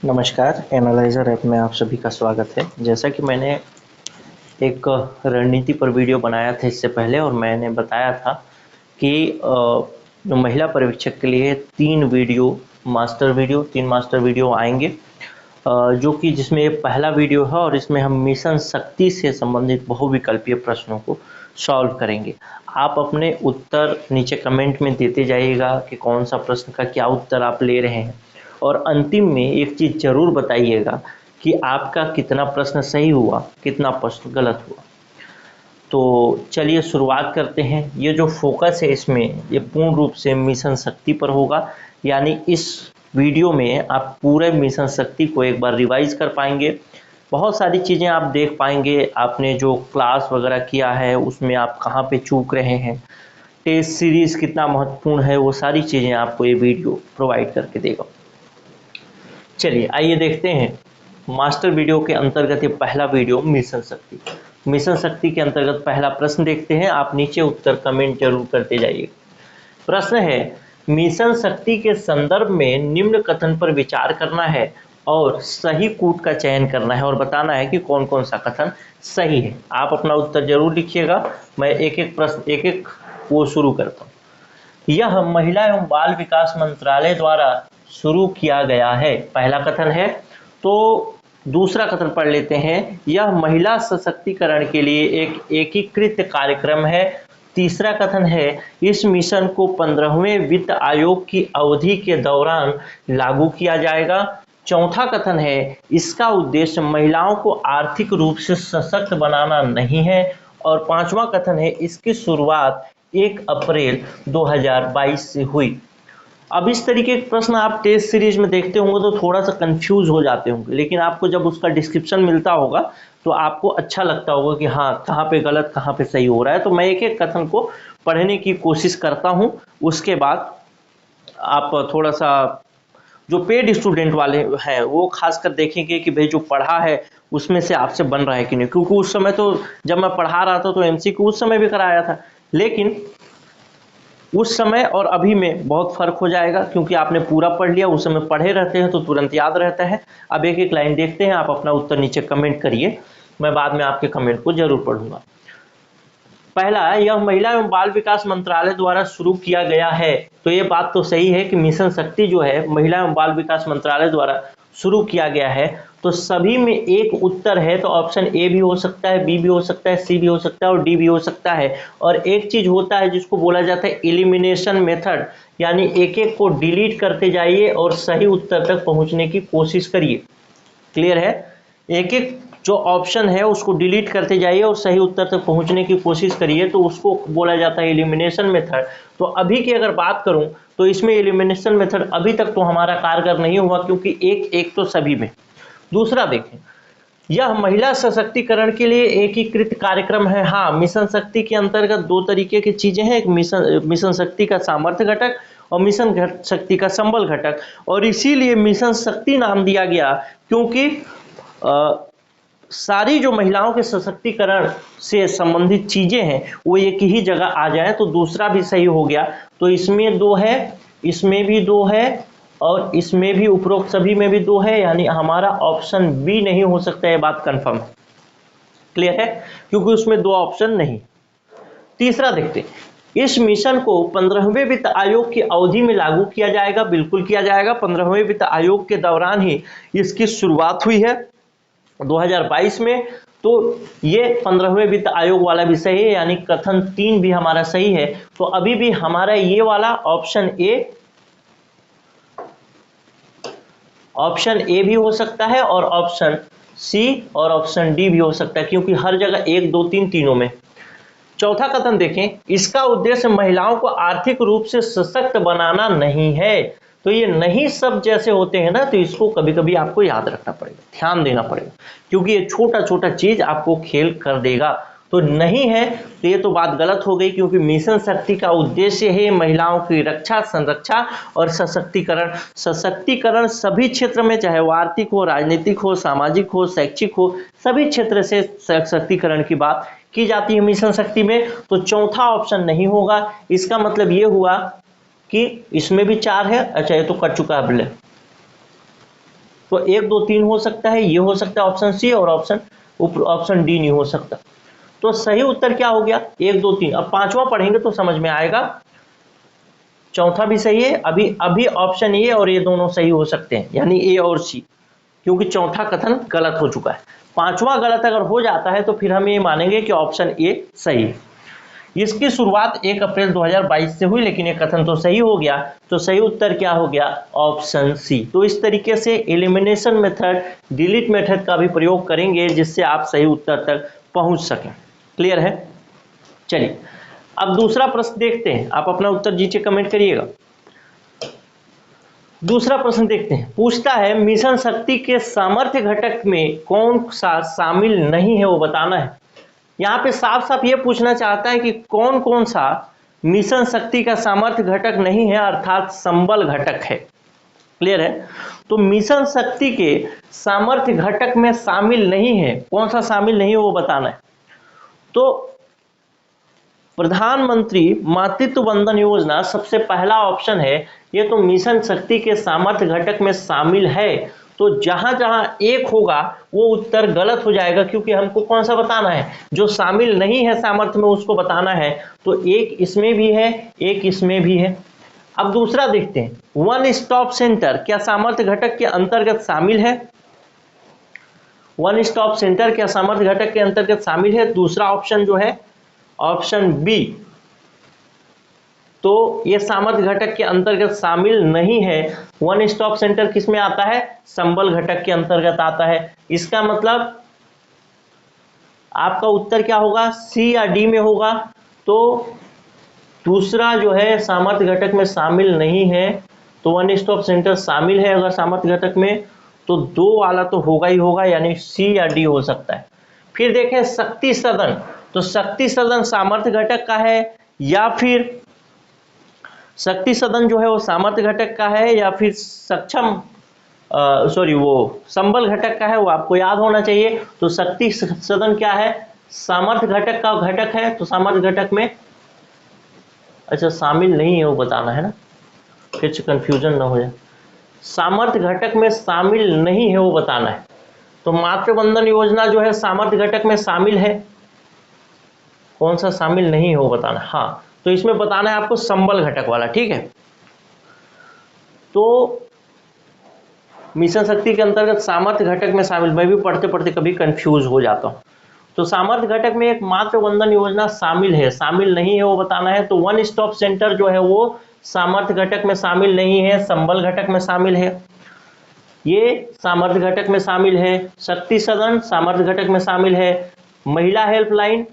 नमस्कार, analyser app में आप सभी का स्वागत है। जैसा कि मैंने एक रणनीति पर वीडियो बनाया था इससे पहले और मैंने बताया था कि जो महिला पर्यवेक्षक के लिए 3 मास्टर वीडियो आएँगे, जो कि जिसमें ये पहला वीडियो है और इसमें हम मिशन शक्ति से संबंधित बहुविकल्पीय प्रश्नों को सॉल्व करेंगे। आप अपने उत्तर नीचे कमेंट में देते जाइएगा कि कौन-सा प्रश्न का क्या उत्तर आप ले रहे हैं और अंतिम में एक चीज़ ज़रूर बताइएगा कि आपका कितना प्रश्न सही हुआ, कितना प्रश्न गलत हुआ। तो चलिए शुरुआत करते हैं। ये जो फोकस है इसमें ये पूर्ण रूप से मिशन शक्ति पर होगा, यानी इस वीडियो में आप पूरे मिशन शक्ति को एक बार रिवाइज कर पाएंगे। बहुत सारी चीज़ें आप देख पाएंगे, आपने जो क्लास वगैरह किया है उसमें आप कहाँ पे चूक रहे हैं, टेस्ट सीरीज़ कितना महत्वपूर्ण है, वो सारी चीज़ें आपको ये वीडियो प्रोवाइड करके देगा। चलिए आइए देखते हैं मास्टर वीडियो के अंतर्गत ये पहला वीडियो मिशन शक्ति के अंतर्गत पहला प्रश्न देखते हैं। आप नीचे उत्तर कमेंट जरूर करते जाइए। प्रश्न है, मिशन शक्ति के संदर्भ में निम्न कथन पर विचार करना है और सही कूट का चयन करना है और बताना है कि कौन कौन सा कथन सही है। आप अपना उत्तर जरूर लिखिएगा। मैं एक एक प्रश्न एक एक वो शुरू करता हूँ। यह महिला एवं बाल विकास मंत्रालय द्वारा शुरू किया गया है, पहला कथन है। तो दूसरा कथन पढ़ लेते हैं। यह महिला सशक्तिकरण के लिए एक एकीकृत कार्यक्रम है। तीसरा कथन है, इस मिशन को 15वें वित्त आयोग की अवधि के दौरान लागू किया जाएगा। चौथा कथन है, इसका उद्देश्य महिलाओं को आर्थिक रूप से सशक्त बनाना नहीं है। और पांचवा कथन है, इसकी शुरुआत 1 अप्रैल 2022 से हुई। अब इस तरीके के प्रश्न आप टेस्ट सीरीज में देखते होंगे तो थोड़ा सा कंफ्यूज हो जाते होंगे, लेकिन आपको जब उसका डिस्क्रिप्शन मिलता होगा तो आपको अच्छा लगता होगा कि हाँ, कहाँ पे गलत कहाँ पे सही हो रहा है। तो मैं एक एक कथन को पढ़ने की कोशिश करता हूँ, उसके बाद आप थोड़ा सा जो पेड स्टूडेंट वाले हैं वो खासकर देखेंगे कि भाई जो पढ़ा है उसमें से आपसे बन रहा है कि नहीं, क्योंकि उस समय तो जब मैं पढ़ा रहा था तो एमसीक्यू उस समय भी कराया था, लेकिन उस समय और अभी में बहुत फर्क हो जाएगा, क्योंकि आपने पूरा पढ़ लिया, उस समय पढ़े रहते हैं तो तुरंत याद रहता है। अब एक एक लाइन देखते हैं, आप अपना उत्तर नीचे कमेंट करिए, मैं बाद में आपके कमेंट को जरूर पढ़ूंगा। पहला, यह महिला एवं बाल विकास मंत्रालय द्वारा शुरू किया गया है। तो ये बात तो सही है कि मिशन शक्ति जो है महिला एवं बाल विकास मंत्रालय द्वारा शुरू किया गया है। तो सभी में एक उत्तर है, तो ऑप्शन ए भी हो सकता है, बी भी हो सकता है, सी भी हो सकता है और डी भी हो सकता है। और एक चीज होता है जिसको बोला जाता है एलिमिनेशन मेथड, यानी एक एक को डिलीट करते जाइए और सही उत्तर तक पहुंचने की कोशिश करिए। क्लियर है? एक एक जो ऑप्शन है उसको डिलीट करते जाइए और सही उत्तर तक पहुंचने की कोशिश करिए, तो उसको बोला जाता है एलिमिनेशन मेथड। तो अभी की अगर बात करूं तो इसमें एलिमिनेशन मेथड अभी तक तो हमारा कारगर नहीं हुआ, क्योंकि एक एक तो सभी में। दूसरा देखें, यह महिला सशक्तिकरण के लिए एकीकृत कार्यक्रम है। हाँ, मिशन शक्ति के अंतर्गत दो तरीके की चीजें हैं, एक मिशन शक्ति का सामर्थ्य घटक और मिशन शक्ति का संबल घटक। और इसीलिए मिशन शक्ति नाम दिया गया, क्योंकि सारी जो महिलाओं के सशक्तिकरण से संबंधित चीजें हैं वो एक ही जगह आ जाए। तो दूसरा भी सही हो गया। तो इसमें 2 है, इसमें भी 2 है और इसमें भी, उपरोक्त सभी में भी 2 है, यानी हमारा ऑप्शन बी नहीं हो सकता, ये बात कंफर्म है। क्लियर है? क्योंकि उसमें 2 ऑप्शन नहीं। तीसरा देखते हैं, इस मिशन को 15वें वित्त आयोग की अवधि में लागू किया जाएगा। बिल्कुल किया जाएगा, 15वें वित्त आयोग के दौरान ही इसकी शुरुआत हुई है 2022 में। तो ये 15वें वित्त आयोग वाला भी सही है, यानी कथन 3 भी हमारा सही है। तो अभी भी हमारा ये वाला ऑप्शन ए भी हो सकता है और ऑप्शन सी और ऑप्शन डी भी हो सकता है, क्योंकि हर जगह 1 2 3 तीनों में। चौथा कथन देखें, इसका उद्देश्य महिलाओं को आर्थिक रूप से सशक्त बनाना नहीं है। तो ये नहीं सब जैसे होते हैं ना, तो इसको कभी कभी आपको याद रखना पड़ेगा, ध्यान देना पड़ेगा, क्योंकि ये छोटा छोटा चीज आपको खेल कर देगा। तो नहीं है तो ये तो बात गलत हो गई, क्योंकि मिशन शक्ति का उद्देश्य है महिलाओं की रक्षा, संरक्षा और सशक्तिकरण। सशक्तिकरण सभी क्षेत्र में, चाहे वो आर्थिक हो, राजनीतिक हो, सामाजिक हो, शैक्षिक हो, सभी क्षेत्र से सशक्तिकरण की बात की जाती है मिशन शक्ति में। तो चौथा ऑप्शन नहीं होगा। इसका मतलब ये हुआ कि इसमें भी 4 है। अच्छा, ये तो कट चुका है। तो 1 2 3 हो सकता है, ये हो सकता है ऑप्शन सी, और ऑप्शन डी नहीं हो सकता। तो सही उत्तर क्या हो गया? 1 2 3। अब पांचवा पढ़ेंगे तो समझ में आएगा। चौथा भी सही है, अभी ऑप्शन ए और ये दोनों सही हो सकते हैं, यानी ए और सी, क्योंकि चौथा कथन गलत हो चुका है। पांचवा गलत अगर हो जाता है तो फिर हम ये मानेंगे कि ऑप्शन ए सही है। इसकी शुरुआत 1 अप्रैल 2022 से हुई, लेकिन ये कथन तो सही हो गया, तो सही उत्तर क्या हो गया? Option C. तो इस तरीके से एलिमिनेशन मेथड, डिलीट मेथड का भी प्रयोग करेंगे जिससे आप सही उत्तर तक पहुंच सकें। क्लियर है? चलिए अब दूसरा प्रश्न देखते हैं, आप अपना उत्तर नीचे कमेंट करिएगा। दूसरा प्रश्न देखते हैं, पूछता है मिशन शक्ति के सामर्थ्य घटक में कौन सा शामिल नहीं है वो बताना है। यहाँ पे साफ साफ ये पूछना चाहता है कि कौन कौन सा मिशन शक्ति का सामर्थ्य घटक नहीं है, अर्थात संबल घटक है। क्लियर है? तो मिशन शक्ति के सामर्थ्य घटक में शामिल नहीं है, कौन सा शामिल नहीं है वो बताना है। तो प्रधानमंत्री मातृत्व वंदन योजना सबसे पहला ऑप्शन है, ये तो मिशन शक्ति के सामर्थ्य घटक में शामिल है। तो जहां जहां एक होगा वो उत्तर गलत हो जाएगा, क्योंकि हमको कौन सा बताना है? जो शामिल नहीं है सामर्थ्य में उसको बताना है। तो एक इसमें भी है, एक इसमें भी है। अब दूसरा देखते हैं, वन स्टॉप सेंटर क्या सामर्थ्य घटक के अंतर्गत शामिल है? वन स्टॉप सेंटर क्या सामर्थ्य घटक के अंतर्गत शामिल है? दूसरा ऑप्शन जो है ऑप्शन बी, तो ये सामर्थ्य घटक के अंतर्गत शामिल नहीं है। वन स्टॉप सेंटर किस में आता है? संबल घटक के अंतर्गत आता है। इसका मतलब आपका उत्तर क्या होगा? सी या डी में होगा। तो दूसरा जो है सामर्थ्य घटक में शामिल नहीं है, तो वन स्टॉप सेंटर शामिल है अगर सामर्थ्य घटक में, तो 2 वाला तो होगा ही होगा, यानी सी या डी हो सकता है। फिर देखें शक्ति सदन, तो शक्ति सदन सामर्थ्य घटक का है या फिर शक्ति सदन जो है वो सामर्थ्य घटक का है या फिर वो संबल घटक का है, वो आपको याद होना चाहिए। तो शक्ति सदन क्या है? सामर्थ्य घटक का घटक है। तो सामर्थ्य घटक में अच्छा शामिल नहीं है वो बताना है ना, फिर से कंफ्यूजन ना हो जाए। सामर्थ्य घटक में शामिल नहीं है वो बताना है। तो मातृ वंदन योजना जो है सामर्थ्य घटक में शामिल है, कौन सा शामिल नहीं है वो बताना है। हाँ, तो इसमें बताना है आपको संबल घटक वाला। ठीक है, तो मिशन शक्ति के अंतर्गत सामर्थ्य घटक में शामिल, मैं भी पढ़ते पढ़ते कभी कंफ्यूज हो जाता हूँ। तो सामर्थ्य घटक में एक मातृ वंदन योजना शामिल है, शामिल नहीं है वो बताना है। तो वन स्टॉप सेंटर जो है वो सामर्थ्य घटक में शामिल नहीं है, संबल घटक में शामिल है। ये सामर्थ्य घटक में शामिल है। शक्ति सदन सामर्थ्य घटक में शामिल है। महिला हेल्पलाइन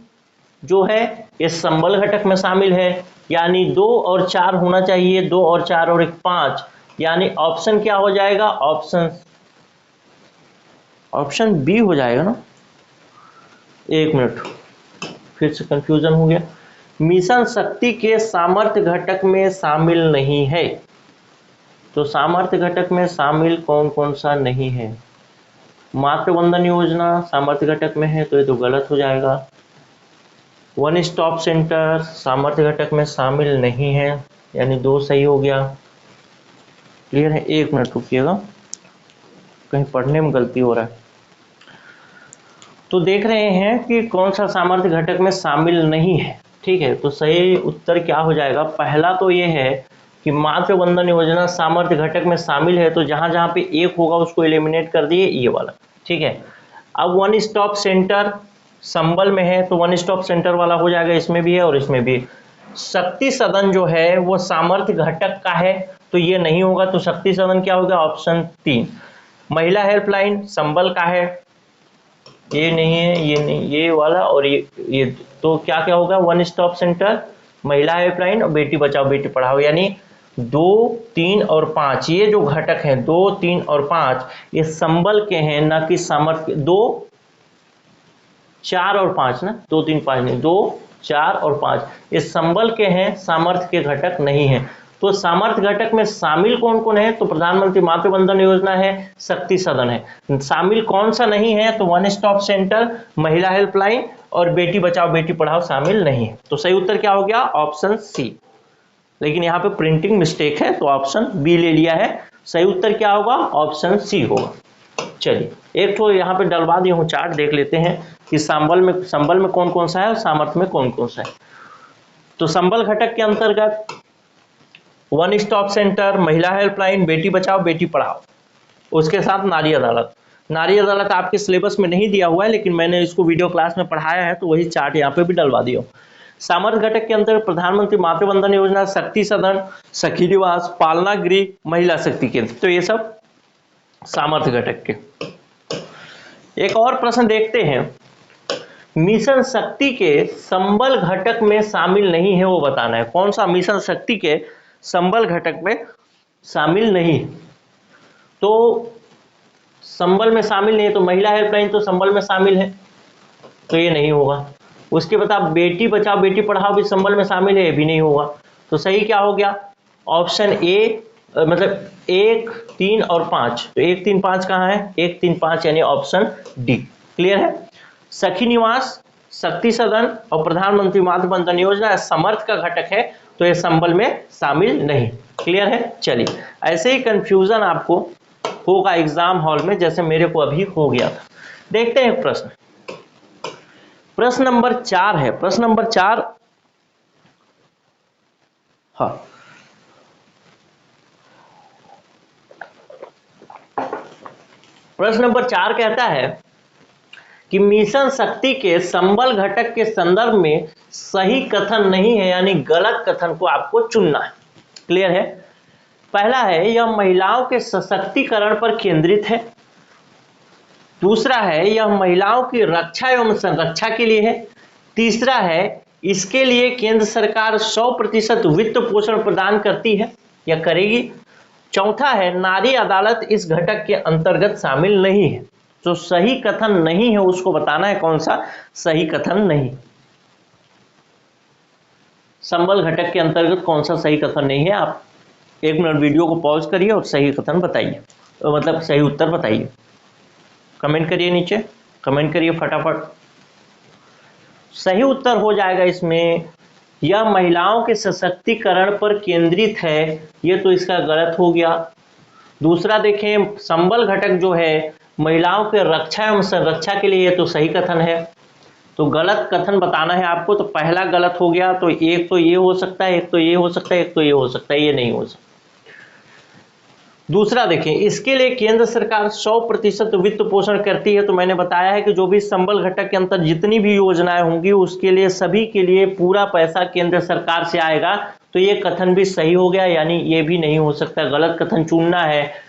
जो है ये संबल घटक में शामिल है। यानी 2 और 4 होना चाहिए, 2 और 4 और 1 5, यानी ऑप्शन क्या हो जाएगा? ऑप्शन बी हो जाएगा ना। 1 मिनट, फिर से कंफ्यूजन हो गया। मिशन शक्ति के सामर्थ्य घटक में शामिल नहीं है, तो सामर्थ्य घटक में शामिल कौन कौन सा नहीं है? मातृ वंदन योजना सामर्थ्य घटक में है, तो ये तो गलत हो जाएगा। वन स्टॉप सेंटर सामर्थ्य घटक में शामिल नहीं है, यानी 2 सही हो गया। क्लियर है? 1 मिनट रुकिएगा, कहीं पढ़ने में गलती हो रहा है। तो देख रहे हैं कि कौन सा सामर्थ्य घटक में शामिल नहीं है। ठीक है, तो सही उत्तर क्या हो जाएगा? पहला तो ये है कि मातृ वंदन योजना सामर्थ्य घटक में शामिल है, तो जहां जहां पे 1 होगा उसको एलिमिनेट कर दिए, ये वाला। ठीक है, अब वन स्टॉप सेंटर संबल में है, तो वन स्टॉप सेंटर वाला हो जाएगा, इसमें भी है और इसमें भी। शक्ति सदन जो है वो सामर्थ्य घटक का है, तो ये नहीं होगा। तो शक्ति सदन क्या होगा? ऑप्शन 3। महिला हेल्पलाइन संबल का है, ये नहीं है, ये नहीं, ये वाला और ये तो क्या क्या होगा? वन स्टॉप सेंटर, महिला हेल्पलाइन और बेटी बचाओ बेटी पढ़ाओ, यानी 2 3 और 5 ये जो घटक हैं 2 3 और 5 ये संबल के हैं, ना कि सामर्थ्य। 2 4 और 5 ना, 2 3 5 नहीं, 2 4 और 5 ये संबल के हैं, सामर्थ्य के घटक नहीं है। तो सामर्थ्य घटक में शामिल कौन कौन है? तो प्रधानमंत्री मातृ वंदन योजना है, शक्ति सदन है। शामिल कौन सा नहीं है? तो वन स्टॉप सेंटर, महिला हेल्पलाइन और बेटी बचाओ बेटी पढ़ाओ शामिल नहीं है। तो सही उत्तर क्या हो गया? Option C. लेकिन यहाँ पे प्रिंटिंग मिस्टेक है, तो ऑप्शन बी ले लिया है। सही उत्तर क्या होगा? ऑप्शन सी होगा। चलिए एक तो यहाँ पे डलवा दिया हूँ चार्ट, देख लेते हैं कि संबल में कौन कौन सा है और सामर्थ्य में कौन कौन सा है। तो संबल घटक के अंतर्गत वन स्टॉप सेंटर, महिला हेल्पलाइन, बेटी बचाओ बेटी पढ़ाओ, उसके साथ नारी अदालत। नारी अदालत आपके सिलेबस में नहीं दिया हुआ है, लेकिन मैंने इसको वीडियो क्लास में पढ़ाया है तो वही चार्ट यहाँ पे भी डलवा दिया। सामर्थ्य घटक के अंतर्गत प्रधानमंत्री मातृवंदन योजना, शक्ति सदन, सखी निवास, पालना गृह, महिला शक्ति केंद्र, तो ये सब सामर्थ्य घटक के। एक और प्रश्न देखते हैं, मिशन शक्ति के संबल घटक में शामिल नहीं है वो बताना है। कौन सा मिशन शक्ति के संबल घटक में शामिल नहीं? तो संबल में शामिल नहीं है तो महिला हेल्पलाइन तो संबल में शामिल है, तो ये नहीं होगा। उसके बाद आप बेटी बचाओ बेटी पढ़ाओ भी संबल में शामिल है, ये भी नहीं होगा। तो सही क्या हो गया? ऑप्शन ए, मतलब 1, 3 और 5। तो 1, 3, 5 कहाँ है? 1, 3, 5 यानी ऑप्शन डी। क्लियर है? सखी निवास, शक्ति सदन और प्रधानमंत्री मातृवंदन योजना समर्थ का घटक है, तो ये संबल में शामिल नहीं। क्लियर है? चलिए, ऐसे ही कंफ्यूजन आपको होगा एग्जाम हॉल में जैसे मेरे को अभी हो गया था। देखते हैं प्रश्न। प्रश्न नंबर 4 है। प्रश्न नंबर 4, हाँ, प्रश्न नंबर 4 कहता है कि मिशन शक्ति के संबल घटक के संदर्भ में सही कथन नहीं है, यानी गलत कथन को आपको चुनना है। क्लियर है? पहला है, यह महिलाओं के सशक्तिकरण पर केंद्रित है। दूसरा है, यह महिलाओं की रक्षा एवं संरक्षा के लिए है। तीसरा है, इसके लिए केंद्र सरकार 100% वित्त पोषण प्रदान करती है या करेगी। चौथा है, नारी अदालत इस घटक के अंतर्गत शामिल नहीं है। जो सही कथन नहीं है उसको बताना है, कौन सा सही कथन नहीं। संबल घटक के अंतर्गत कौन सा सही कथन नहीं है। आप 1 मिनट वीडियो को पॉज करिए और सही कथन बताइए, मतलब सही उत्तर बताइए। कमेंट करिए, नीचे कमेंट करिए फटाफट। सही उत्तर हो जाएगा इसमें, यह महिलाओं के सशक्तिकरण पर केंद्रित है, ये तो इसका गलत हो गया। दूसरा देखें, संबल घटक जो है महिलाओं के रक्षा एवं संरक्षा के लिए, ये तो सही कथन है। तो गलत कथन बताना है आपको, तो पहला गलत हो गया। तो एक तो ये हो सकता है, एक तो ये हो सकता है, एक तो ये हो सकता है, ये नहीं हो सकता। दूसरा देखें, इसके लिए केंद्र सरकार 100% वित्त पोषण करती है। तो मैंने बताया है कि जो भी संबल घटक के अंतर जितनी भी योजनाएं होंगी उसके लिए सभी के लिए पूरा पैसा केंद्र सरकार से आएगा। तो ये कथन भी सही हो गया, यानी ये भी नहीं हो सकता। गलत कथन चुनना है।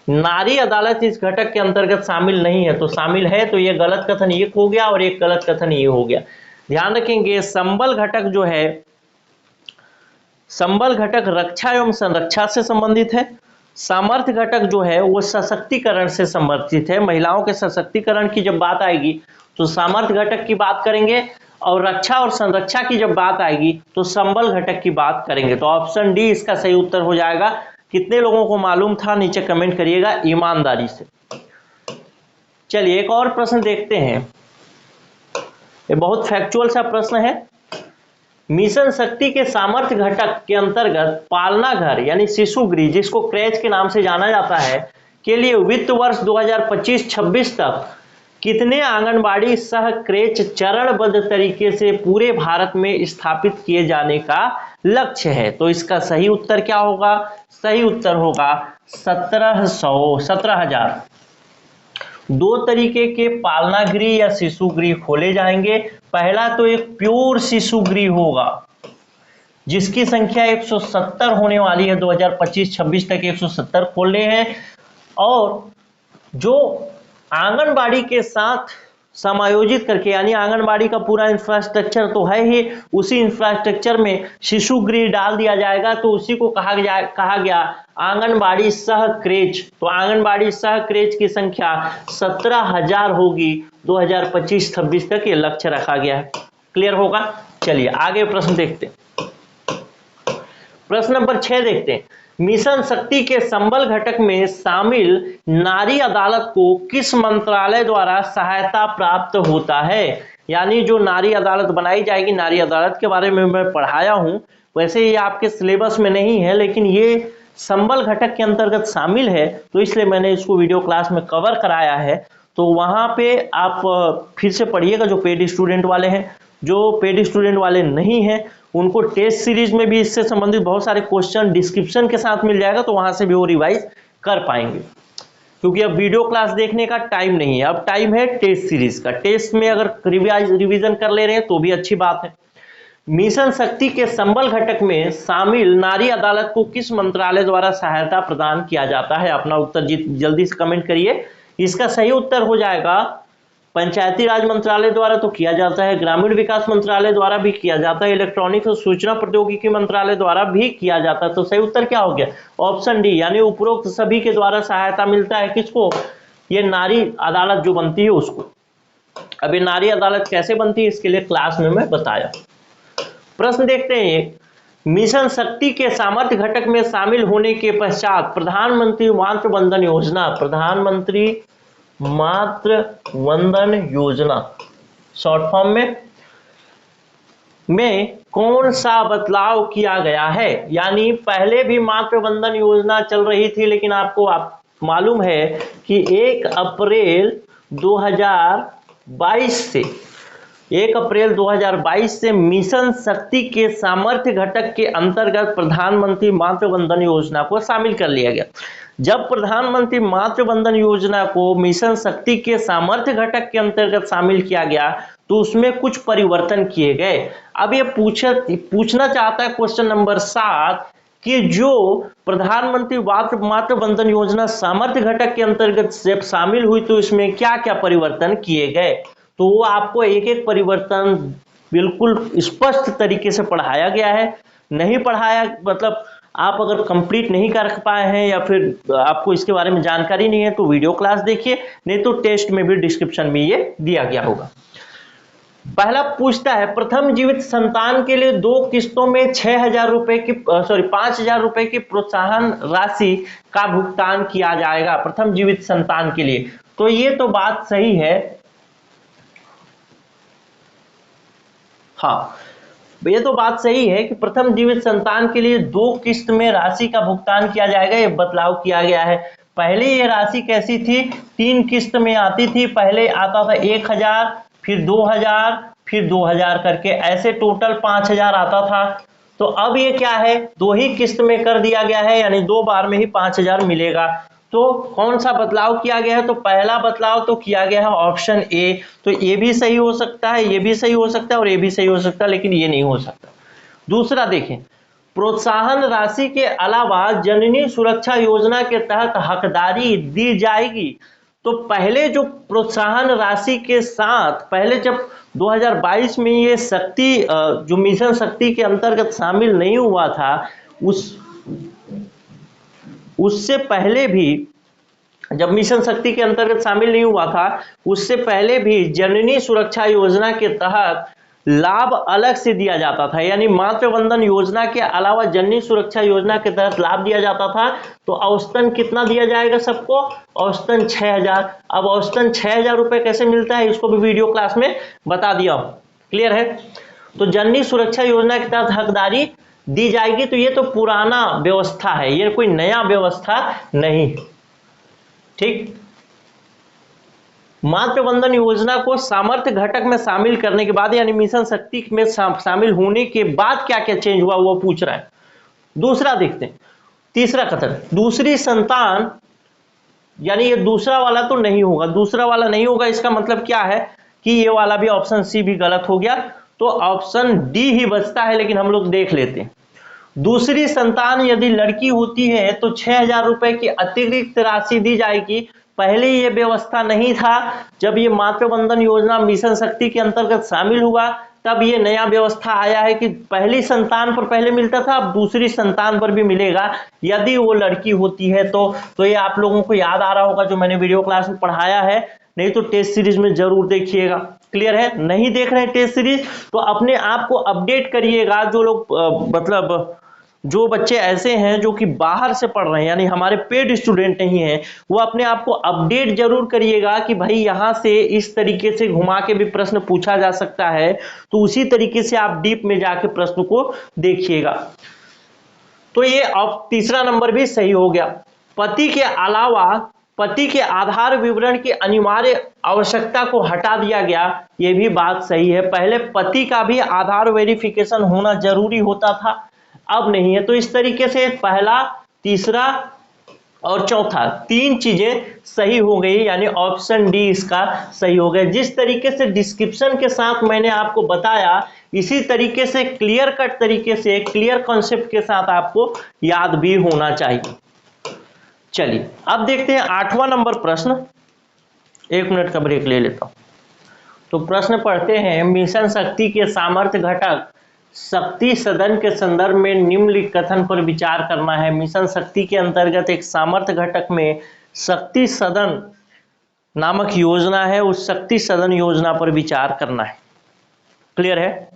नारी अदालत इस घटक के अंतर्गत शामिल नहीं है, तो शामिल है, तो ये गलत कथन एक हो गया और एक गलत कथन ये हो गया। ध्यान रखेंगे, संबल घटक जो है, संबल घटक रक्षा एवं संरक्षा से संबंधित है। सामर्थ्य घटक जो है वो सशक्तिकरण से संबंधित है। महिलाओं के सशक्तिकरण की जब बात आएगी तो सामर्थ्य घटक की बात करेंगे, और रक्षा और संरक्षा की जब बात आएगी तो संबल घटक की बात करेंगे। तो ऑप्शन डी इसका सही उत्तर हो जाएगा। कितने लोगों को मालूम था नीचे कमेंट करिएगा ईमानदारी से। चलिए एक और प्रश्न देखते हैं, ये बहुत फैक्चुअल सा प्रश्न है। मिशन शक्ति के सामर्थ्य घटक के अंतर्गत पालना घर यानी शिशु गृह, जिसको क्रेच के नाम से जाना जाता है, के लिए वित्त वर्ष 2025-26 तक कितने आंगनबाड़ी सह क्रेच चरणबद्ध तरीके से पूरे भारत में स्थापित किए जाने का लक्ष्य है? तो इसका सही उत्तर क्या होगा? सही उत्तर होगा 17,000। 2 तरीके के पालना गृह या शिशु गृह खोले जाएंगे। पहला तो एक प्योर शिशु गृह होगा जिसकी संख्या 170 होने वाली है। 2025-26 तक 170 खोले हैं, और जो आंगनबाड़ी के साथ समायोजित करके, यानी आंगनबाड़ी का पूरा इंफ्रास्ट्रक्चर तो है ही, उसी इंफ्रास्ट्रक्चर में शिशु गृह डाल दिया जाएगा। तो उसी को कहा गया आंगनबाड़ी सह क्रेच। तो आंगनबाड़ी सह क्रेच की संख्या 17,000 होगी। 2025-26 तक ये लक्ष्य रखा गया है। क्लियर होगा? चलिए आगे प्रश्न देखते हैं। प्रश्न नंबर 6 देखते हैं, मिशन शक्ति के संबल घटक में शामिल नारी अदालत को किस मंत्रालय द्वारा सहायता प्राप्त होता है? यानी जो नारी अदालत बनाई जाएगी, नारी अदालत के बारे में मैं पढ़ाया हूं, वैसे ये आपके सिलेबस में नहीं है, लेकिन ये संबल घटक के अंतर्गत शामिल है, तो इसलिए मैंने इसको वीडियो क्लास में कवर कराया है। तो वहाँ पे आप फिर से पढ़िएगा जो पेड स्टूडेंट वाले हैं। जो पेड स्टूडेंट वाले नहीं हैं उनको टेस्ट सीरीज में भी इससे संबंधित बहुत सारे क्वेश्चन डिस्क्रिप्शन के साथ मिल जाएगा, तो वहाँ से भी वो रिवाइज कर पाएंगे, क्योंकि अब वीडियो क्लास देखने का टाइम नहीं है, अब टाइम है टेस्ट सीरीज का। टेस्ट में अगर रिवीजन कर ले रहे हैं तो भी अच्छी बात है। मिशन शक्ति के संबल घटक में शामिल नारी अदालत को किस मंत्रालय द्वारा सहायता प्रदान किया जाता है? अपना उत्तर जल्दी से कमेंट करिए। इसका सही उत्तर हो जाएगा पंचायती राज मंत्रालय द्वारा तो किया जाता है, ग्रामीण विकास मंत्रालय द्वारा भी किया जाता है, इलेक्ट्रॉनिक्स और सूचना प्रौद्योगिकी मंत्रालय द्वारा भी किया जाता है। तो सही उत्तर क्या हो गया? ऑप्शन डी, यानी उपरोक्त सभी के द्वारा सहायता मिलता है किसको? ये नारी अदालत जो बनती है उसको। अब ये नारी अदालत कैसे बनती है इसके लिए क्लास में मैं बताया। प्रश्न देखते हैं, मिशन शक्ति के सामर्थ्य घटक में शामिल होने के पश्चात प्रधानमंत्री मातृ वंदन योजना, प्रधानमंत्री मातृ वंदन योजना शॉर्ट फॉर्म में कौन सा बदलाव किया गया है? यानी पहले भी मातृ वंदन योजना चल रही थी, लेकिन आपको मालूम है कि 1 अप्रैल 2022 से मिशन शक्ति के सामर्थ्य घटक के अंतर्गत प्रधानमंत्री मातृ वंदन योजना को शामिल कर लिया गया। जब प्रधानमंत्री मातृ वंदन योजना को मिशन शक्ति के सामर्थ्य घटक के अंतर्गत शामिल किया गया तो उसमें कुछ परिवर्तन किए गए। अब ये पूछना चाहता है क्वेश्चन नंबर 7 कि जो प्रधानमंत्री मातृ वंदन योजना सामर्थ्य घटक के अंतर्गत जब शामिल हुई तो इसमें क्या क्या परिवर्तन किए गए? तो वो आपको एक एक परिवर्तन बिल्कुल स्पष्ट तरीके से पढ़ाया गया है। नहीं पढ़ाया मतलब आप अगर कंप्लीट नहीं कर पाए हैं या फिर आपको इसके बारे में जानकारी नहीं है तो वीडियो क्लास देखिए, नहीं तो टेस्ट में भी डिस्क्रिप्शन में ये दिया गया होगा। पहला पूछता है, प्रथम जीवित संतान के लिए 2 किस्तों में 5,000 रुपए की प्रोत्साहन राशि का भुगतान किया जाएगा प्रथम जीवित संतान के लिए। तो ये तो बात सही है, हाँ ये तो बात सही है कि प्रथम जीवित संतान के लिए 2 किस्त में राशि का भुगतान किया जाएगा, ये बदलाव किया गया है। पहले ये राशि कैसी थी? 3 किस्त में आती थी, पहले आता था 1,000 फिर 2,000 फिर 2,000 करके, ऐसे टोटल 5,000 आता था। तो अब ये क्या है? 2 ही किस्त में कर दिया गया है, यानी 2 बार में ही 5,000 मिलेगा। तो कौन सा बदलाव किया गया है? तो पहला बदलाव तो किया गया है ऑप्शन ए। तो ये भी सही हो सकता है, ये भी सही हो सकता है और ये भी सही हो सकता है, लेकिन ये नहीं हो सकता। दूसरा देखें, प्रोत्साहन राशि के अलावा जननी सुरक्षा योजना के तहत हकदारी दी जाएगी। तो पहले जो प्रोत्साहन राशि के साथ पहले जब 2022 में ये शक्ति जो मिशन शक्ति के अंतर्गत शामिल नहीं हुआ था उससे पहले भी, जब मिशन शक्ति के अंतर्गत शामिल नहीं हुआ था उससे पहले भी जननी सुरक्षा योजना के तहत लाभ अलग से दिया जाता था। यानी मातृ वंदन योजना के अलावा जननी सुरक्षा योजना के तहत लाभ दिया जाता था। तो औसतन कितना दिया जाएगा सबको? औसतन 6,000। अब औसतन 6,000 रुपए कैसे मिलता है इसको भी वीडियो क्लास में बता दिया। क्लियर है? तो जननी सुरक्षा योजना के तहत हकदारी दी जाएगी। तो ये तो पुराना व्यवस्था है, ये कोई नया व्यवस्था नहीं। ठीक, मातृ वंदन योजना को सामर्थ्य घटक में शामिल करने के बाद यानी मिशन शक्ति में शामिल होने के बाद क्या क्या चेंज हुआ वो पूछ रहा है। दूसरा देखते हैं, तीसरा कथन, दूसरी संतान, यानी ये दूसरा वाला तो नहीं होगा। दूसरा वाला नहीं होगा इसका मतलब क्या है कि ये वाला भी ऑप्शन सी भी गलत हो गया, तो ऑप्शन डी ही बचता है। लेकिन हम लोग देख लेते हैं, दूसरी संतान यदि लड़की होती है तो 6,000 रुपए की अतिरिक्त राशि दी जाएगी। पहले ये व्यवस्था नहीं था, जब ये मातृ वंदन योजना मिशन शक्ति के अंतर्गत शामिल हुआ तब ये नया व्यवस्था आया है कि पहली संतान पर पहले मिलता था, अब दूसरी संतान पर भी मिलेगा यदि वो लड़की होती है। तो ये आप लोगों को याद आ रहा होगा जो मैंने वीडियो क्लास में पढ़ाया है, नहीं तो टेस्ट सीरीज में जरूर देखिएगा। क्लियर है? नहीं देख रहे हैं टेस्ट सीरीज तो अपने आप को अपडेट करिएगा। जो लोग मतलब जो बच्चे ऐसे हैं जो कि बाहर से पढ़ रहे हैं यानी हमारे पेड स्टूडेंट नहीं हैं, वो अपने आप को अपडेट जरूर करिएगा कि भाई यहां से इस तरीके से घुमा के भी प्रश्न पूछा जा सकता है। तो उसी तरीके से आप डीप में जाके प्रश्न को देखिएगा। तो ये अब तीसरा नंबर भी सही हो गया। पति के अलावा पति के आधार विवरण की अनिवार्य आवश्यकता को हटा दिया गया, ये भी बात सही है। पहले पति का भी आधार वेरिफिकेशन होना जरूरी होता था, अब नहीं है। तो इस तरीके से पहला, तीसरा और चौथा, तीन चीजें सही हो गई, यानी ऑप्शन डी इसका सही हो गया। जिस तरीके से डिस्क्रिप्शन के साथ मैंने आपको बताया, इसी तरीके से क्लियर कट तरीके से, क्लियर कॉन्सेप्ट के साथ आपको याद भी होना चाहिए। चलिए अब देखते हैं 8वां नंबर प्रश्न। 1 मिनट का ब्रेक ले लेता हूं। तो प्रश्न पढ़ते हैं, मिशन शक्ति के सामर्थ्य घटक शक्ति सदन के संदर्भ में निम्नलिखित कथन पर विचार करना है। मिशन शक्ति के अंतर्गत एक सामर्थ्य घटक में शक्ति सदन नामक योजना है, उस शक्ति सदन योजना पर विचार करना है। क्लियर है?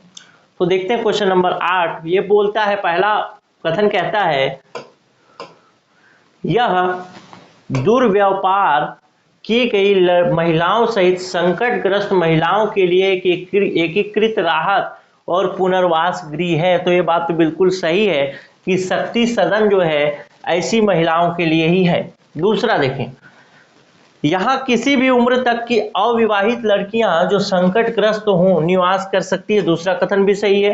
तो देखते हैं क्वेश्चन नंबर 8। ये बोलता है, पहला कथन कहता है, यह दुर्व्यवहार की गई महिलाओं सहित संकटग्रस्त महिलाओं के लिए एक एकीकृत राहत और पुनर्वास गृह है। तो ये बात तो बिल्कुल सही है कि शक्ति सदन जो है ऐसी महिलाओं के लिए ही है। दूसरा देखें, यहाँ किसी भी उम्र तक की अविवाहित लड़कियां जो संकटग्रस्त हों निवास कर सकती है। दूसरा कथन भी सही है।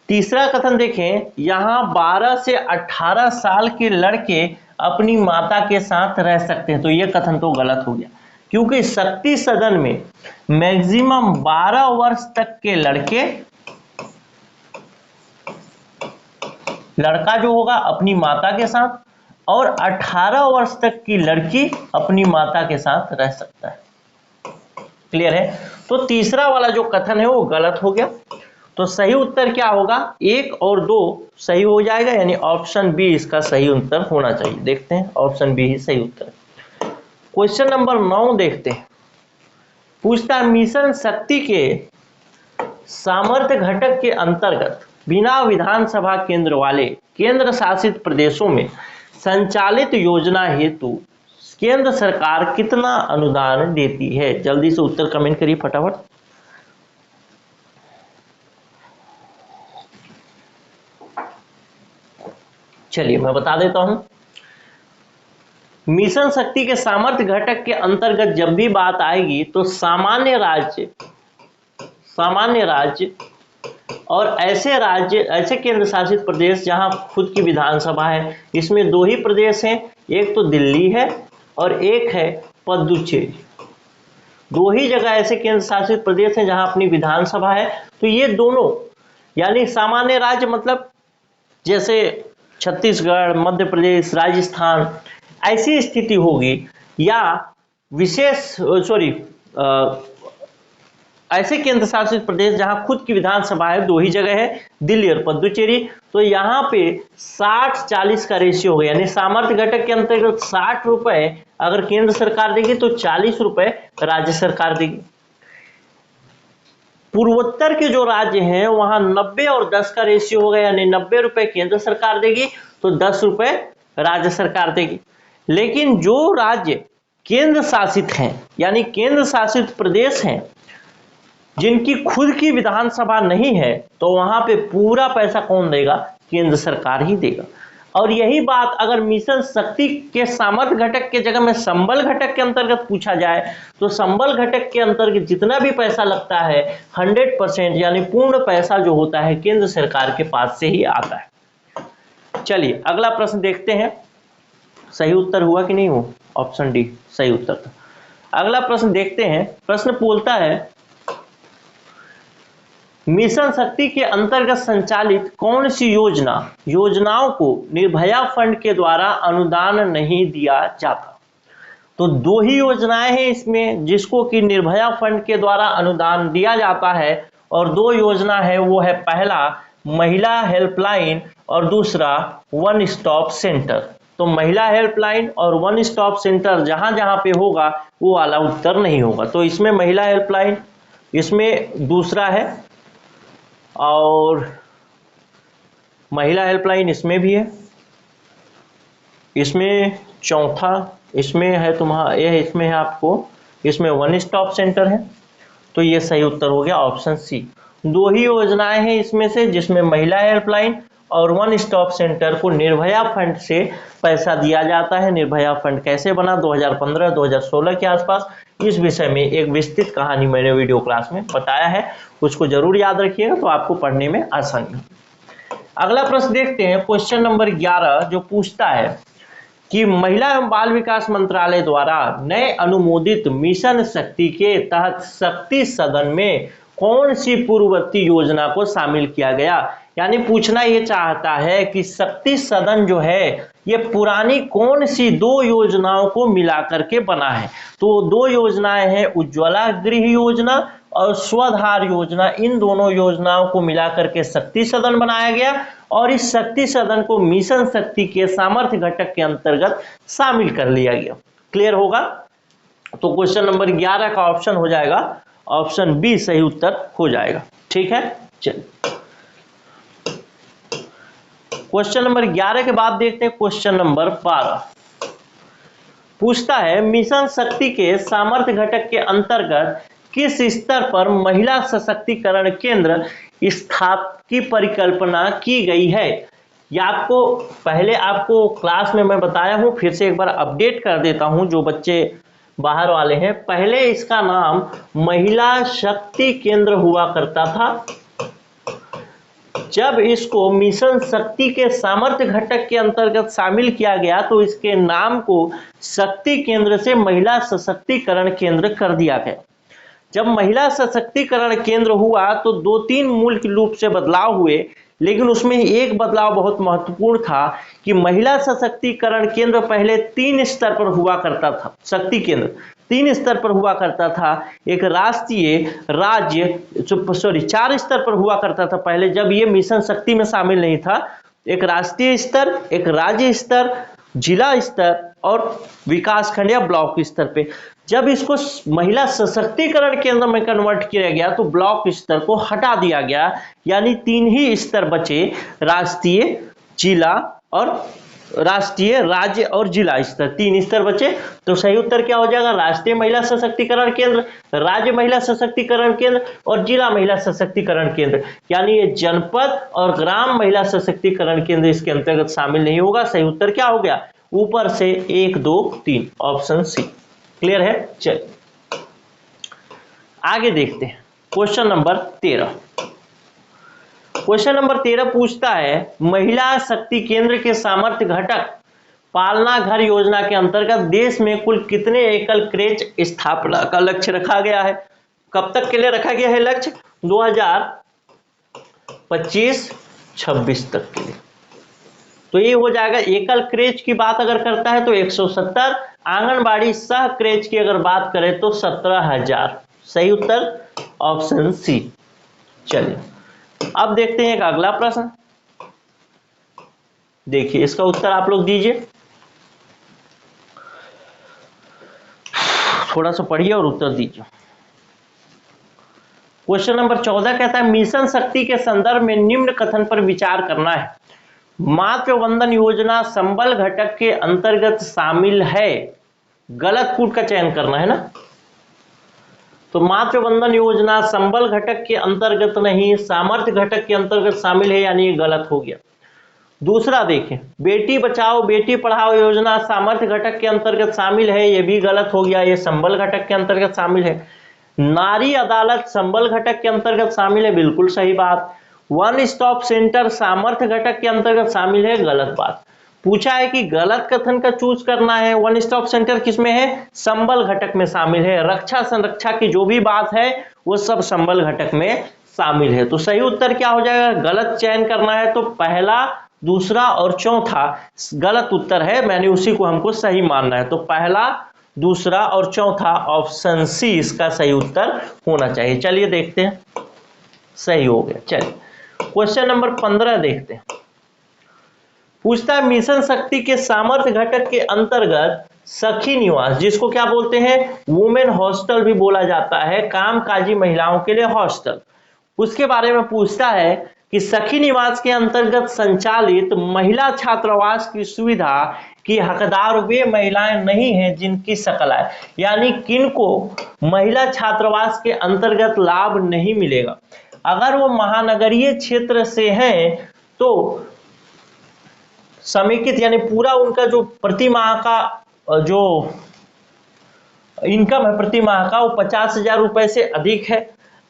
तीसरा कथन देखें, यहाँ 12 से 18 साल के लड़के अपनी माता के साथ रह सकते हैं। तो ये कथन तो गलत हो गया, क्योंकि शक्ति सदन में मैक्सिमम 12 वर्ष तक के लड़का जो होगा अपनी माता के साथ, और 18 वर्ष तक की लड़की अपनी माता के साथ रह सकता है। क्लियर है? तो तीसरा वाला जो कथन है वो गलत हो गया। तो सही उत्तर क्या होगा? 1 और 2 सही हो जाएगा, यानी ऑप्शन बी इसका सही उत्तर होना चाहिए। देखते हैं, ऑप्शन बी ही सही उत्तर है। क्वेश्चन नंबर 9 देखते हैं। पूछता है, मिशन शक्ति के सामर्थ्य घटक के अंतर्गत बिना विधानसभा केंद्र वाले केंद्र शासित प्रदेशों में संचालित योजना हेतु केंद्र सरकार कितना अनुदान देती है? जल्दी से उत्तर कमेंट करिए फटाफट। चलिए मैं बता देता हूं। मिशन शक्ति के सामर्थ्य घटक के अंतर्गत जब भी बात आएगी तो सामान्य राज्य और ऐसे केंद्र शासित प्रदेश जहां खुद की विधानसभा है, इसमें 2 ही प्रदेश हैं, एक तो दिल्ली है और एक है पुदुचेरी। 2 ही जगह ऐसे केंद्र शासित प्रदेश हैं जहां अपनी विधानसभा है। तो ये दोनों, यानी सामान्य राज्य मतलब जैसे छत्तीसगढ़, मध्य प्रदेश, राजस्थान, ऐसी स्थिति होगी, या ऐसे केंद्र शासित प्रदेश जहां खुद की विधानसभा है, 2 ही जगह है, दिल्ली और पुदुचेरी। तो यहाँ पे 60-40 का रेशियो हो गया, यानी सामर्थ्य घटक के अंतर्गत 60 रुपए अगर केंद्र सरकार देगी तो 40 रुपए राज्य सरकार देगी। पूर्वोत्तर के जो राज्य हैं वहां 90 और 10 का रेशियो हो गया, यानी 90 रुपए केंद्र सरकार देगी तो 10 रुपए राज्य सरकार देगी। लेकिन जो राज्य केंद्र शासित हैं, यानी केंद्र शासित प्रदेश हैं जिनकी खुद की विधानसभा नहीं है, तो वहां पे पूरा पैसा कौन देगा? केंद्र सरकार ही देगा। और यही बात अगर मिशन शक्ति के सामर्थ्य घटक के जगह में संबल घटक के अंतर्गत पूछा जाए, तो संबल घटक के अंतर्गत जितना भी पैसा लगता है 100% यानी पूर्ण पैसा जो होता है केंद्र सरकार के पास से ही आता है। चलिए अगला प्रश्न देखते हैं, सही उत्तर हुआ कि नहीं हुआ? ऑप्शन डी सही उत्तर था। अगला प्रश्न देखते हैं। प्रश्न बोलता है, मिशन शक्ति के अंतर्गत संचालित कौन सी योजनाओं को निर्भया फंड के द्वारा अनुदान नहीं दिया जाता? तो 2 ही योजनाएं हैं इसमें जिसको कि निर्भया फंड के द्वारा अनुदान दिया जाता है, और 2 योजना है, वो है पहला महिला हेल्पलाइन और दूसरा वन स्टॉप सेंटर। तो महिला हेल्पलाइन और वन स्टॉप सेंटर जहां जहां पे होगा वो वाला उत्तर नहीं होगा। तो इसमें महिला हेल्पलाइन, इसमें दूसरा है, और महिला हेल्पलाइन इसमें भी है, इसमें चौथा, इसमें है तुम्हारा यह, इसमें है आपको, इसमें वन स्टॉप सेंटर है। तो ये सही उत्तर हो गया ऑप्शन सी। 2 ही योजनाएं हैं इसमें से जिसमें महिला हेल्पलाइन और वन स्टॉप सेंटर को निर्भया फंड से पैसा दिया जाता है। निर्भया फंड कैसे बना, 2015-2016 के आसपास, इस विषय में एक विस्तृत कहानी मैंने वीडियो क्लास में बताया है, उसको जरूर याद रखिएगा तो आपको पढ़ने में आसानी हो। अगला प्रश्न देखते हैं, क्वेश्चन नंबर 11 जो पूछता है कि महिला एवं बाल विकास मंत्रालय द्वारा नए अनुमोदित मिशन शक्ति के तहत शक्ति सदन में कौन सी पूर्ववर्ती योजना को शामिल किया गया। यानी पूछना ये चाहता है कि शक्ति सदन जो है ये पुरानी कौन सी दो योजनाओं को मिलाकर के बना है। तो दो योजनाएं हैं, उज्ज्वला गृह योजना और स्वधार योजना। इन दोनों योजनाओं को मिलाकर के शक्ति सदन बनाया गया और इस शक्ति सदन को मिशन शक्ति के सामर्थ्य घटक के अंतर्गत शामिल कर लिया गया। क्लियर होगा? तो क्वेश्चन नंबर 11 का ऑप्शन हो जाएगा, ऑप्शन बी सही उत्तर हो जाएगा। ठीक है, चलिए क्वेश्चन नंबर 11 के बाद देखते हैं क्वेश्चन नंबर 12। पूछता है मिशन शक्ति के सामर्थ्य घटक के अंतर्गत किस स्तर पर महिला सशक्तिकरण केंद्र की परिकल्पना की गई है। या आपको पहले आपको क्लास में मैं बताया हूं, फिर से एक बार अपडेट कर देता हूं जो बच्चे बाहर वाले हैं। पहले इसका नाम महिला शक्ति केंद्र हुआ करता था। जब इसको मिशन शक्ति के सामर्थ्य घटक के अंतर्गत शामिल किया गया तो इसके नाम को शक्ति केंद्र से महिला सशक्तिकरण केंद्र कर दिया गया। जब महिला सशक्तिकरण केंद्र हुआ तो 2-3 मूल रूप से बदलाव हुए, लेकिन उसमें एक बदलाव बहुत महत्वपूर्ण था कि महिला सशक्तिकरण केंद्र पहले 3 स्तर पर हुआ करता था। शक्ति केंद्र 3 स्तर पर हुआ करता था, एक राष्ट्रीय, राज्य, 4 स्तर पर हुआ करता था पहले जब ये मिशन शक्ति में शामिल नहीं था। एक राष्ट्रीय स्तर, एक राज्य स्तर, जिला स्तर और विकास खंड या ब्लॉक स्तर पे। जब इसको महिला सशक्तिकरण केंद्र में कन्वर्ट किया गया तो ब्लॉक स्तर को हटा दिया गया, यानी 3 ही स्तर बचे, राष्ट्रीय, जिला और राष्ट्रीय, राज्य और जिला स्तर, 3 स्तर बचे। तो सही उत्तर क्या हो जाएगा, राष्ट्रीय महिला सशक्तिकरण केंद्र, राज्य महिला सशक्तिकरण केंद्र और जिला महिला सशक्तिकरण केंद्र। यानी ये जनपद और ग्राम महिला सशक्तिकरण केंद्र इसके अंतर्गत शामिल नहीं होगा। सही उत्तर क्या हो गया, ऊपर से 1, 2, 3, ऑप्शन सी। क्लियर है? चलिए आगे देखते हैं क्वेश्चन नंबर 13। क्वेश्चन नंबर 13 पूछता है महिला शक्ति केंद्र के सामर्थ्य घटक पालना घर योजना के अंतर्गत देश में कुल कितने एकल क्रेच स्थापना का लक्ष्य रखा गया है। कब तक के लिए रखा गया है लक्ष्य, 2025-26 तक के लिए। तो ये हो जाएगा, एकल क्रेच की बात अगर करता है तो 170, आंगनबाड़ी सह क्रेच की अगर बात करें तो 17,000। सही उत्तर ऑप्शन सी। चलिए अब देखते हैं एक अगला प्रश्न। देखिए इसका उत्तर आप लोग दीजिए, थोड़ा सा पढ़िए और उत्तर दीजिए। क्वेश्चन नंबर 14 कहता है मिशन शक्ति के संदर्भ में निम्न कथन पर विचार करना है। मातृ वंदन योजना संबल घटक के अंतर्गत शामिल है। गलत कूट का चयन करना है ना। तो मातृ वंदन योजना संबल घटक के अंतर्गत नहीं, सामर्थ्य घटक के अंतर्गत शामिल है, यानी ये गलत हो गया। दूसरा देखें, बेटी बचाओ बेटी पढ़ाओ योजना सामर्थ्य घटक के अंतर्गत शामिल है, ये भी गलत हो गया, ये संबल घटक के अंतर्गत शामिल है। नारी अदालत संबल घटक के अंतर्गत शामिल है, बिल्कुल सही बात। वन स्टॉप सेंटर सामर्थ्य घटक के अंतर्गत शामिल है, गलत बात। पूछा है कि गलत कथन का चूज करना है। वन स्टॉप सेंटर किसमें है, संबल घटक में शामिल है। रक्षा संरक्षा की जो भी बात है वो सब संबल घटक में शामिल है। तो सही उत्तर क्या हो जाएगा, गलत चयन करना है तो पहला, दूसरा और चौथा गलत उत्तर है, मैंने उसी को हमको सही मानना है। तो पहला, दूसरा और चौथा, ऑप्शन सी इसका सही उत्तर होना चाहिए। चलिए देखते हैं, सही हो गया। चलिए क्वेश्चन नंबर 15 देखते हैं। पूछता है मिशन शक्ति के सामर्थ्य घटक के अंतर्गत सखी निवास, जिसको क्या बोलते हैं, वुमेन हॉस्टल भी बोला जाता है, कामकाजी महिलाओं के लिए हॉस्टल, उसके बारे में पूछता है कि सखी निवास के अंतर्गत संचालित महिला छात्रावास की सुविधा की हकदार वे महिलाएं नहीं हैं जिनकी शकल आए। यानी किनको महिला छात्रावास के अंतर्गत लाभ नहीं मिलेगा। अगर वो महानगरीय क्षेत्र से हैं तो समेकित यानी पूरा उनका जो प्रति माह का जो इनकम है प्रति माह का वो 50,000 रुपए से अधिक है,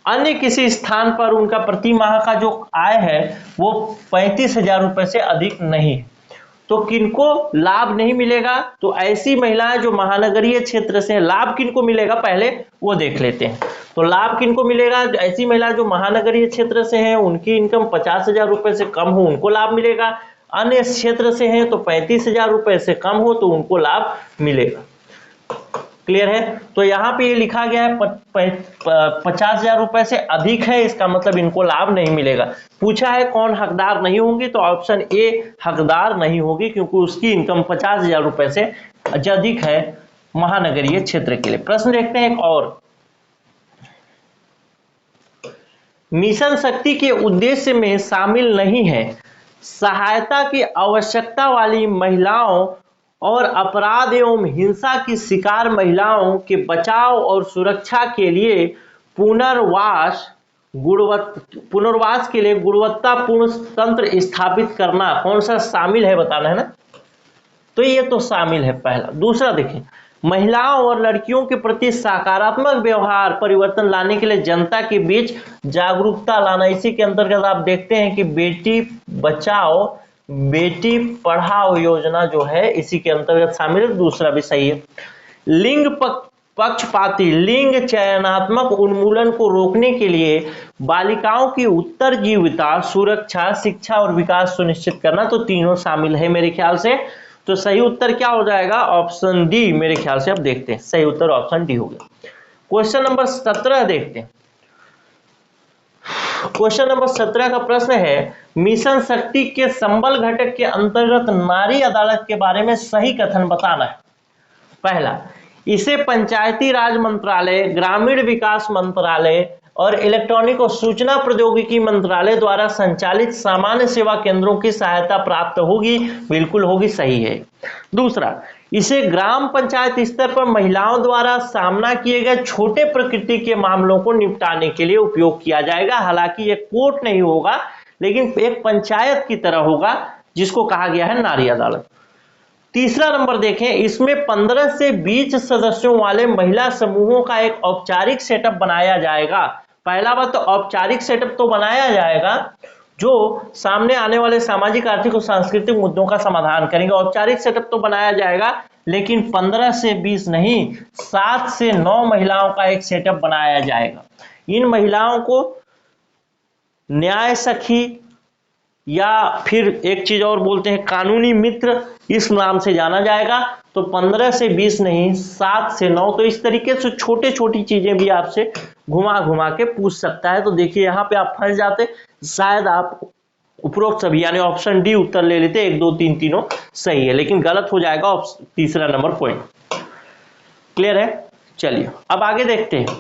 अन्य किसी स्थान पर उनका प्रति माह का जो आय है वो 35,000 रुपए से अधिक नहीं है, तो किनको लाभ नहीं मिलेगा? तो ऐसी महिलाएं जो महानगरीय क्षेत्र से, लाभ किनको मिलेगा पहले वो देख लेते हैं। तो लाभ किनको मिलेगा? ऐसी महिला जो महानगरीय क्षेत्र से हैं, उनकी इनकम 50,000 रुपए से कम हो उनको लाभ मिलेगा। अन्य क्षेत्र से हैं तो 35,000 रुपए से कम हो तो उनको लाभ मिलेगा। क्लियर है? तो यहाँ पे ये लिखा गया है 50,000 रुपए से अधिक है, इसका मतलब इनको लाभ नहीं मिलेगा। पूछा है कौन हकदार नहीं होंगी, तो ऑप्शन ए हकदार नहीं होगी, क्योंकि उसकी इनकम 50,000 रुपए से अधिक है महानगरीय क्षेत्र के लिए। प्रश्न देखते हैं एक और। मिशन शक्ति के उद्देश्य में शामिल नहीं है सहायता की आवश्यकता वाली महिलाओं और अपराध एवं हिंसा की शिकार महिलाओं के बचाव और सुरक्षा के लिए पुनर्वास के लिए गुणवत्तापूर्ण तंत्र स्थापित करना, कौन सा शामिल है बताना है ना? तो ये तो शामिल है पहला। दूसरा देखें, महिलाओं और लड़कियों के प्रति सकारात्मक व्यवहार परिवर्तन लाने के लिए जनता के बीच जागरूकता लाना। इसी के अंतर्गत आप देखते हैं कि बेटी बचाओ बेटी पढ़ाओ योजना जो है इसी के अंतर्गत शामिल है। दूसरा भी सही है। लिंग पक्षपाती लिंग चयनात्मक उन्मूलन को रोकने के लिए बालिकाओं की उत्तरजीविता, सुरक्षा, शिक्षा और विकास सुनिश्चित करना, तो तीनों शामिल है मेरे ख्याल से। तो सही उत्तर क्या हो जाएगा? ऑप्शन डी मेरे ख्याल से। अब देखते हैं, सही उत्तर ऑप्शन डी हो गया। क्वेश्चन नंबर 17 देखते हैं। क्वेश्चन नंबर 17 का प्रश्न है, मिशन शक्ति के संबल घटक के अंतर्गत नारी अदालत के बारे में सही कथन बताना है। पहला, इसे पंचायती राज मंत्रालय, ग्रामीण विकास मंत्रालय और इलेक्ट्रॉनिक और सूचना प्रौद्योगिकी मंत्रालय द्वारा संचालित सामान्य सेवा केंद्रों की सहायता प्राप्त होगी। बिल्कुल होगी, सही है। दूसरा, इसे ग्राम पंचायत स्तर पर महिलाओं द्वारा सामना किए गए छोटे प्रकृति के मामलों को निपटाने के लिए उपयोग किया जाएगा। हालांकि ये कोर्ट नहीं होगा, लेकिन एक पंचायत की तरह होगा, जिसको कहा गया है नारी अदालत। तीसरा नंबर देखें, इसमें 15 से 20 सदस्यों वाले महिला समूहों का एक औपचारिक सेटअप बनाया जाएगा। पहला बात तो औपचारिक सेटअप तो बनाया जाएगा जो सामने आने वाले सामाजिक, आर्थिक और सांस्कृतिक मुद्दों का समाधान करेंगे। औपचारिक सेटअप तो बनाया जाएगा, लेकिन 15 से 20 नहीं, 7 से 9 महिलाओं का एक सेटअप बनाया जाएगा। इन महिलाओं को न्याय सखी या फिर एक चीज और बोलते हैं कानूनी मित्र, इस नाम से जाना जाएगा। तो 15 से 20 नहीं, 7 से 9। तो इस तरीके से छोटे छोटी चीजें भी आपसे घुमा घुमा के पूछ सकता है। तो देखिए यहाँ पे आप फंस जाते, शायद आप उपरोक्त सभी यानी ऑप्शन डी उत्तर ले लेते, 1 2 3 तीनों सही है, लेकिन गलत हो जाएगा तीसरा नंबर पॉइंट। क्लियर है? चलिए अब आगे देखते हैं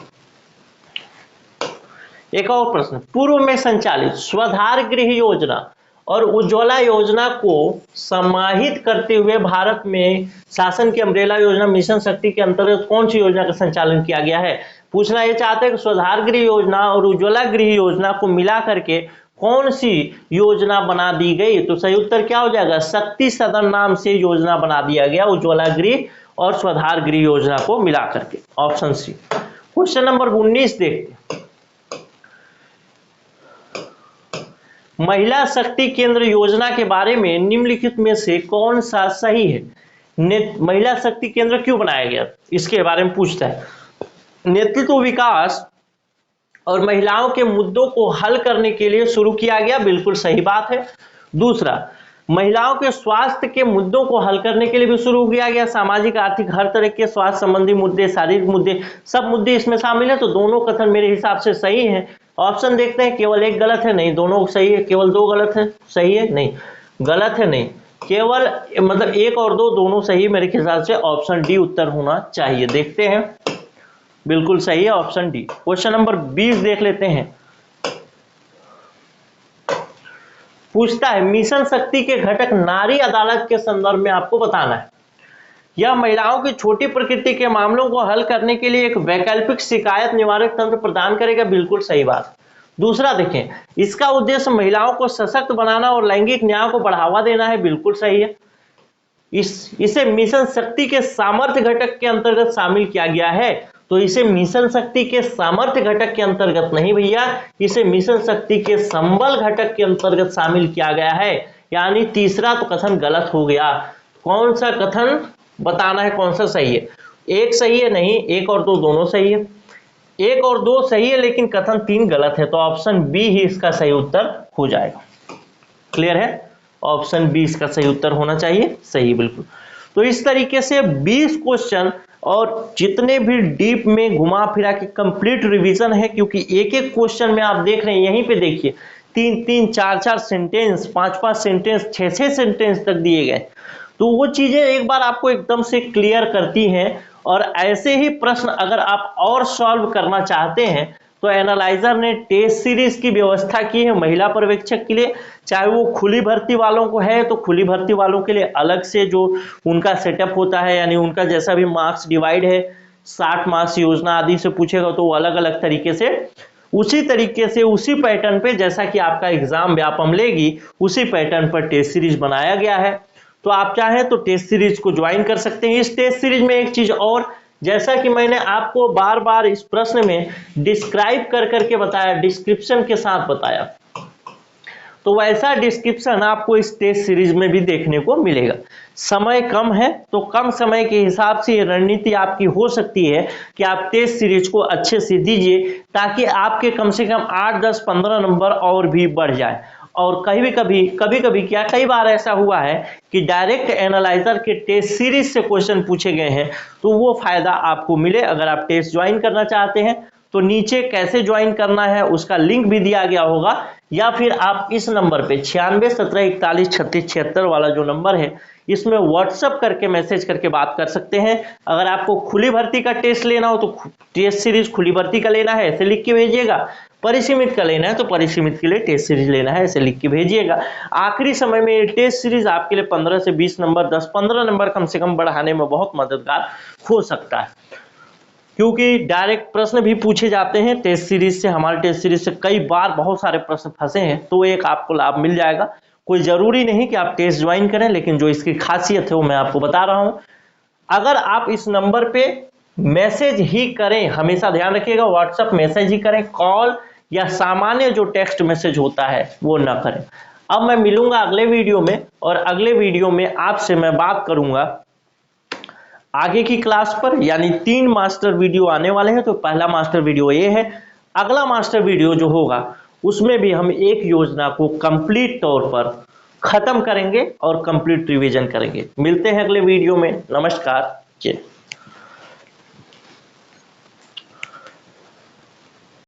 एक और प्रश्न। पूर्व में संचालित स्वधार गृह योजना और उज्ज्वला योजना को समाहित करते हुए भारत में शासन की अम्ब्रेला योजना मिशन शक्ति के अंतर्गत कौन सी योजना का संचालन किया गया है? पूछना ये चाहते हैं कि स्वधार गृह योजना और उज्ज्वला गृह योजना को मिला करके कौन सी योजना बना दी गई? तो सही उत्तर क्या हो जाएगा? शक्ति सदन नाम से योजना बना दिया गया, उज्ज्वला गृह और स्वधार गृह योजना को मिला करके, ऑप्शन सी। क्वेश्चन नंबर 19 देखते हैं। महिला शक्ति केंद्र योजना के बारे में निम्नलिखित में से कौन सा सही है? महिला शक्ति केंद्र क्यों बनाया गया, इसके बारे में पूछता है। नेतृत्व, विकास और महिलाओं के मुद्दों को हल करने के लिए शुरू किया गया, बिल्कुल सही बात है। दूसरा, महिलाओं के स्वास्थ्य के मुद्दों को हल करने के लिए भी शुरू किया गया। सामाजिक, आर्थिक, हर तरह के स्वास्थ्य संबंधी मुद्दे, शारीरिक मुद्दे, सब मुद्दे इसमें शामिल है। तो दोनों कथन मेरे हिसाब से सही है। ऑप्शन देखते हैं, केवल एक गलत है, नहीं दोनों सही है। केवल 2 गलत है, सही है, नहीं गलत है, नहीं केवल मतलब 1 और 2 दोनों सही। मेरे हिसाब से ऑप्शन डी उत्तर होना चाहिए। देखते हैं, बिल्कुल सही है ऑप्शन डी। क्वेश्चन नंबर 20 देख लेते हैं। पूछता है, मिशन शक्ति के घटक नारी अदालत के संदर्भ में आपको बताना है। यह महिलाओं की छोटी प्रकृति के मामलों को हल करने के लिए एक वैकल्पिक शिकायत निवारक तंत्र प्रदान करेगा, बिल्कुल सही बात। दूसरा देखें, इसका उद्देश्य महिलाओं को सशक्त बनाना और लैंगिक न्याय को बढ़ावा देना है, बिल्कुल सही है। इसे मिशन शक्ति के सामर्थ्य घटक के अंतर्गत शामिल किया गया है। तो इसे मिशन शक्ति के सामर्थ्य घटक के अंतर्गत नहीं भैया, इसे मिशन शक्ति के संबल घटक के अंतर्गत शामिल किया गया है। यानी तीसरा तो कथन गलत हो गया। कौन सा कथन बताना है, कौन सा सही है? एक सही है, नहीं, एक और दो दोनों सही है। एक और दो सही है लेकिन कथन 3 गलत है, तो ऑप्शन बी ही इसका सही उत्तर हो जाएगा। क्लियर है? ऑप्शन बी इसका सही उत्तर होना चाहिए, सही बिल्कुल। तो इस तरीके से 20 क्वेश्चन और जितने भी डीप में घुमा फिरा के कंप्लीट रिवीजन है, क्योंकि एक एक क्वेश्चन में आप देख रहे हैं, यहीं पे देखिए 3-3, 4-4 सेंटेंस, 5-5 सेंटेंस, 6-6 सेंटेंस तक दिए गए। तो वो चीजें एक बार आपको एकदम से क्लियर करती हैं। और ऐसे ही प्रश्न अगर आप और सॉल्व करना चाहते हैं तो एनालाइजर ने टेस्ट सीरीज की व्यवस्था की है महिला पर्यवेक्षक के लिए। चाहे वो खुली भर्ती वालों को है तो खुली भर्ती वालों के लिए अलग से जो उनका सेटअप होता है, यानी उनका जैसा भी मार्क्स डिवाइड है, 60 मार्क्स योजना आदि से पूछेगा तो वो अलग अलग तरीके से, उसी तरीके से उसी पैटर्न पे जैसा कि आपका एग्जाम व्यापम लेगी उसी पैटर्न पर टेस्ट सीरीज बनाया गया है। तो आप चाहें तो टेस्ट सीरीज को ज्वाइन कर सकते हैं। इस टेस्ट सीरीज में एक चीज और, जैसा कि मैंने आपको बार बार इस प्रश्न में डिस्क्राइब कर करके बताया, डिस्क्रिप्शन के साथ बताया, तो वैसा डिस्क्रिप्शन आपको इस टेस्ट सीरीज में भी देखने को मिलेगा। समय कम है तो कम समय के हिसाब से ये रणनीति आपकी हो सकती है कि आप टेस्ट सीरीज को अच्छे से दीजिए ताकि आपके कम से कम 8, 10, 15 नंबर और भी बढ़ जाए। और कभी कभी क्या कई बार ऐसा हुआ है कि डायरेक्ट एनालाइजर के टेस्ट सीरीज से क्वेश्चन पूछे गए हैं, तो वो फायदा आपको मिले। अगर आप टेस्ट ज्वाइन करना चाहते हैं तो नीचे कैसे ज्वाइन करना है उसका लिंक भी दिया गया होगा, या फिर आप इस नंबर पे 96 17 41 36 76 वाला जो नंबर है इसमें व्हाट्सएप करके मैसेज करके बात कर सकते हैं। अगर आपको खुली भर्ती का टेस्ट लेना हो तो टेस्ट सीरीज खुली भर्ती का लेना है ऐसे लिख के भेजिएगा, परिसीमित का लेना है तो परिसीमित के लिए टेस्ट सीरीज लेना है ऐसे लिख के भेजिएगा। आखिरी समय में ये टेस्ट सीरीज आपके लिए 15 से 20 नंबर, 10-15 नंबर कम से कम बढ़ाने में बहुत मददगार हो सकता है, क्योंकि डायरेक्ट प्रश्न भी पूछे जाते हैं टेस्ट सीरीज से। हमारे टेस्ट सीरीज से कई बार बहुत सारे प्रश्न फंसे हैं, तो एक आपको लाभ मिल जाएगा। कोई जरूरी नहीं कि आप टेस्ट ज्वाइन करें, लेकिन जो इसकी खासियत है वो मैं आपको बता रहा हूं। अगर आप इस नंबर पे मैसेज ही करें, हमेशा ध्यान रखिएगा व्हाट्सएप मैसेज ही करें, कॉल या सामान्य जो टेक्स्ट मैसेज होता है वो ना करें। अब मैं मिलूंगा अगले वीडियो में, और अगले वीडियो में आपसे मैं बात करूंगा आगे की क्लास पर, यानी 3 मास्टर वीडियो आने वाले हैं। तो पहला मास्टर वीडियो ये है, अगला मास्टर वीडियो जो होगा उसमें भी हम एक योजना को कंप्लीट तौर पर खत्म करेंगे और कंप्लीट रिवीजन करेंगे। मिलते हैं अगले वीडियो में। नमस्कार। जय।